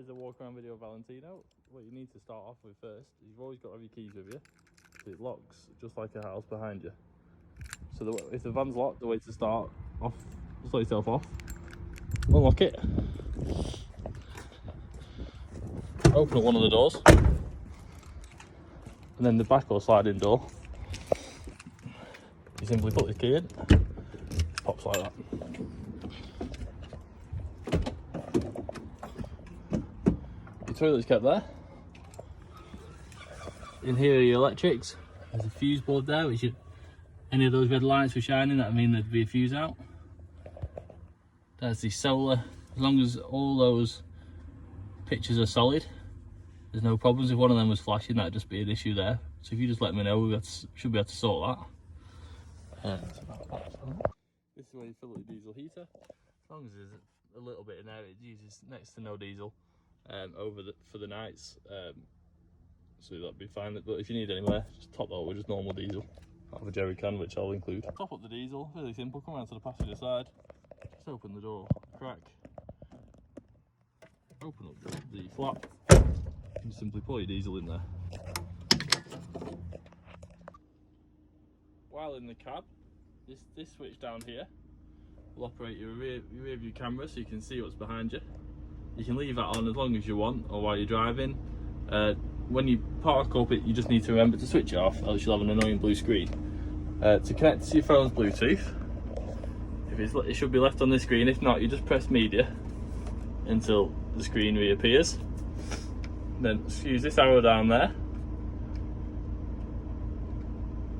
Here's a walk around video of Valentino. What you need to start off with first, you've always got to have your keys with you. So it locks just like a house behind you. So if the van's locked, the way to start off, just let yourself off, unlock it, open up one of the doors, and then the back or sliding door, you simply put the key in, pops like that. Your toilet's kept there. In here are your electrics. There's a fuse board there, which any of those red lights were shining, that would mean there'd be a fuse out. There's the solar. As long as all those pictures are solid, there's no problems. If one of them was flashing, that'd just be an issue there. So if you just let me know, we should be able to sort that. This is where you fill up your diesel heater. As long as there's a little bit in there, it uses next to no diesel for the nights. So that'd be fine. But if you need any more, just top that up with just normal diesel out of a jerry can, which I'll include. Top up the diesel, really simple. Come around to the passenger side, just open the door, crack, open up the flap, and simply pour your diesel in there. While in the cab, this switch down here will operate your rear view camera, so you can see what's behind you. You can leave that on as long as you want, or while you're driving. When you park up, you just need to remember to switch it off, else you'll have an annoying blue screen. To connect to your phone's Bluetooth, it should be left on the screen. If not, you just press media until the screen reappears. Then use this arrow down there.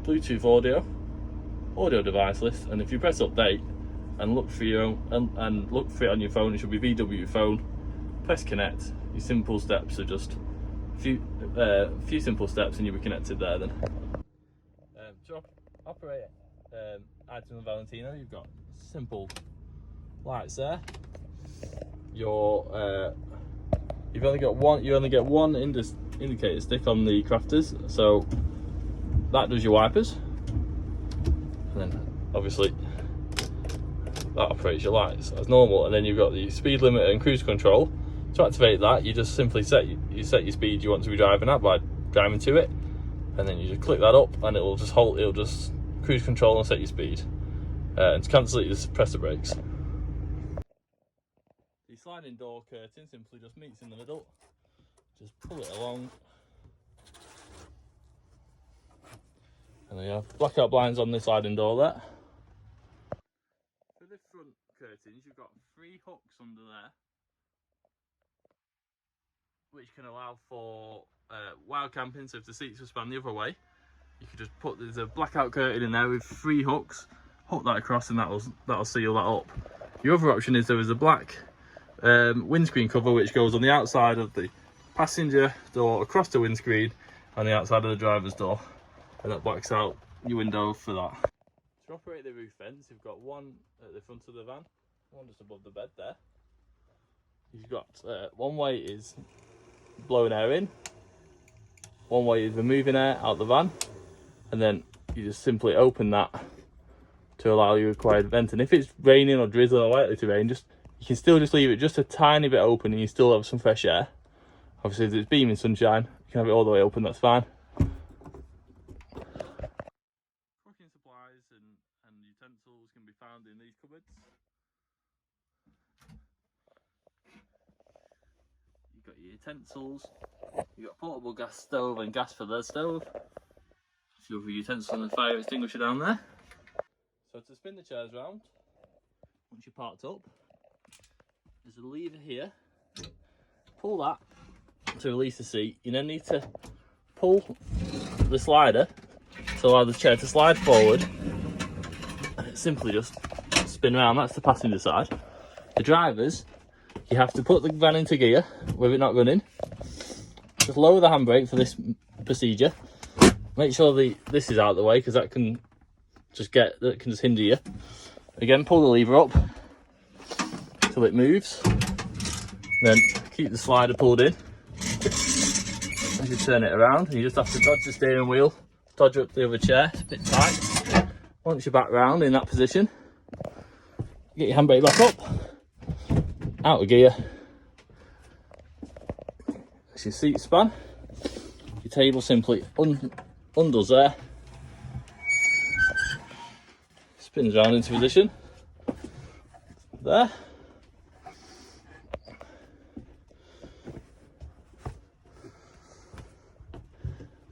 Bluetooth audio device list, and if you press update and look for your own and look for it on your phone, it should be VW phone. Press connect. Your simple steps are just a few simple steps, and you'll be connected there. Then to operate item of Valentino, you've got simple lights there. You only get one indicator stick on the crafters, so that does your wipers, and then obviously that operates your lights as normal. And then you've got the speed limiter and cruise control. To activate that, you just simply set your speed you want to be driving at by driving to it, and then you just click that up, and it'll just cruise control and set your speed. And to cancel it, you just press the brakes. The sliding door curtain simply just meets in the middle. Just pull it along, and then you have blackout blinds on the sliding door there. For the front curtains, you've got 3 hooks under there, which can allow for wild camping. So if the seats were span the other way, you could just there's a blackout curtain in there with 3 hooks, hook that across, and that'll seal that up. Your other option is there is a black windscreen cover which goes on the outside of the passenger door across the windscreen on the outside of the driver's door, and that blacks out your window for that. To operate the roof vents, you've got one at the front of the van, one just above the bed there. You've got one way is blowing air in, one way is removing air out the van, and then you just simply open that to allow your required vent. And if it's raining or drizzling or likely to rain, you can still just leave it just a tiny bit open, and you still have some fresh air. Obviously, if it's beaming sunshine, you can have it all the way open, that's fine. Cooking supplies and utensils can be found in these cupboards. You've got your utensils, you've got a portable gas stove and gas for the stove, a few other utensils and a fire extinguisher down there. So to spin the chairs round, once you're parked up, there's a lever here. Pull that to release the seat. You then need to pull the slider to allow the chair to slide forward, and it simply just spin around. That's the passenger side. The drivers, you have to put the van into gear with it not running. Just lower the handbrake for this procedure. Make sure this is out of the way, because that can just hinder you. Again, pull the lever up till it moves. Then keep the slider pulled in. As you turn it around, and you just have to dodge the steering wheel, dodge up the other chair, it's a bit tight. Once you're back round in that position, get your handbrake back up, out of gear, That's your seat span. Your table simply undoes there, spins around into position there.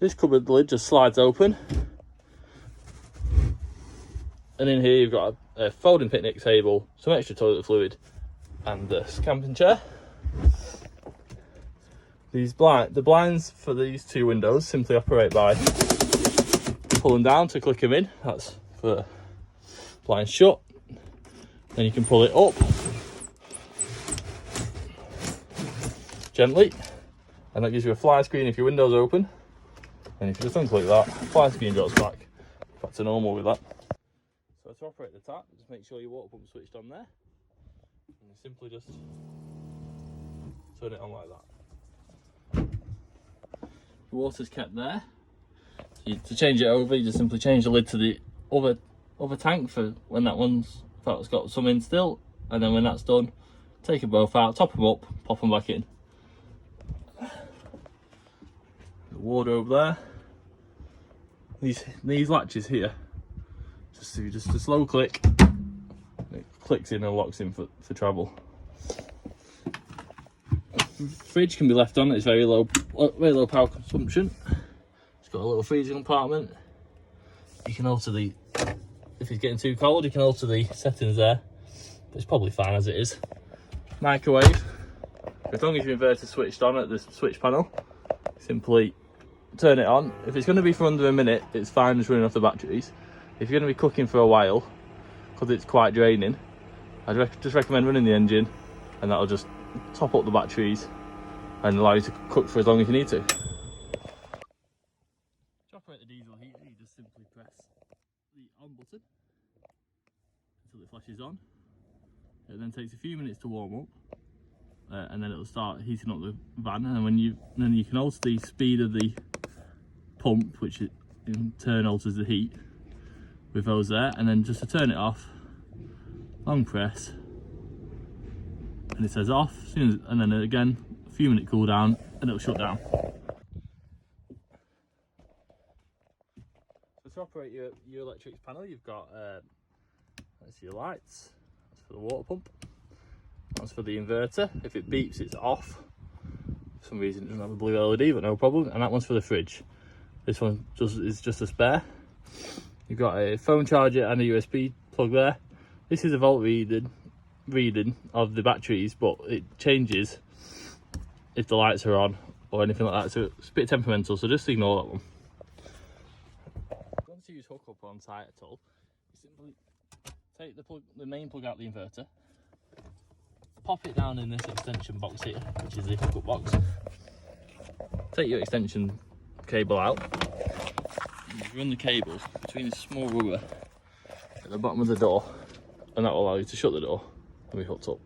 This cupboard lid just slides open, and in here you've got a folding picnic table, some extra toilet fluid, and this camping chair. The blinds for these two windows simply operate by pulling down to click them in. That's for blinds shut. Then you can pull it up gently, and that gives you a fly screen if your window's open. And if you just unclick that, fly screen drops back to normal with that. So to operate the tap, just make sure your water pump's switched on there, and you simply just turn it on like that. The water's kept there. To change it over, you just simply change the lid to the other tank for when that's got some in still, and then when that's done, take them both out, top them up, pop them back in. The wardrobe there. These latches here, just a slow click, it clicks in and locks in for travel. Fridge can be left on, it's very low power consumption. It's got a little freezing compartment. You can alter if it's getting too cold, you can alter the settings there, but it's probably fine as it is. Microwave, as long as your inverter's switched on at the switch panel, simply turn it on. If it's going to be for under a minute, it's fine just running off the batteries. If you're going to be cooking for a while, because it's quite draining, I'd just recommend running the engine, and that'll just top up the batteries and allow you to cook for as long as you need to. To operate the diesel heater, you just simply press the on button until it flashes on. It then takes a few minutes to warm up, and then it'll start heating up the van. And then you can alter the speed of the pump, which in turn alters the heat with those there. And then just to turn it off, long press, and it says off, and then again a few minute cool down, and it'll shut down. So to operate your electrics panel, you've got that's your lights, that's for the water pump, that's for the inverter. If it beeps, it's off. For some reason it doesn't have a blue LED, but no problem. And that one's for the fridge. This one is just a spare. You've got a phone charger and a USB plug there. This is a volt reading of the batteries, but it changes if the lights are on or anything like that, so it's a bit temperamental, so just ignore that one. If you want to use hookup on site at all, you simply take the main plug out of the inverter, pop it down in this extension box here, which is the hookup box. Take your extension cable out, and you run the cables between this small rubber at the bottom of the door, and that will allow you to shut the door and be hooked up.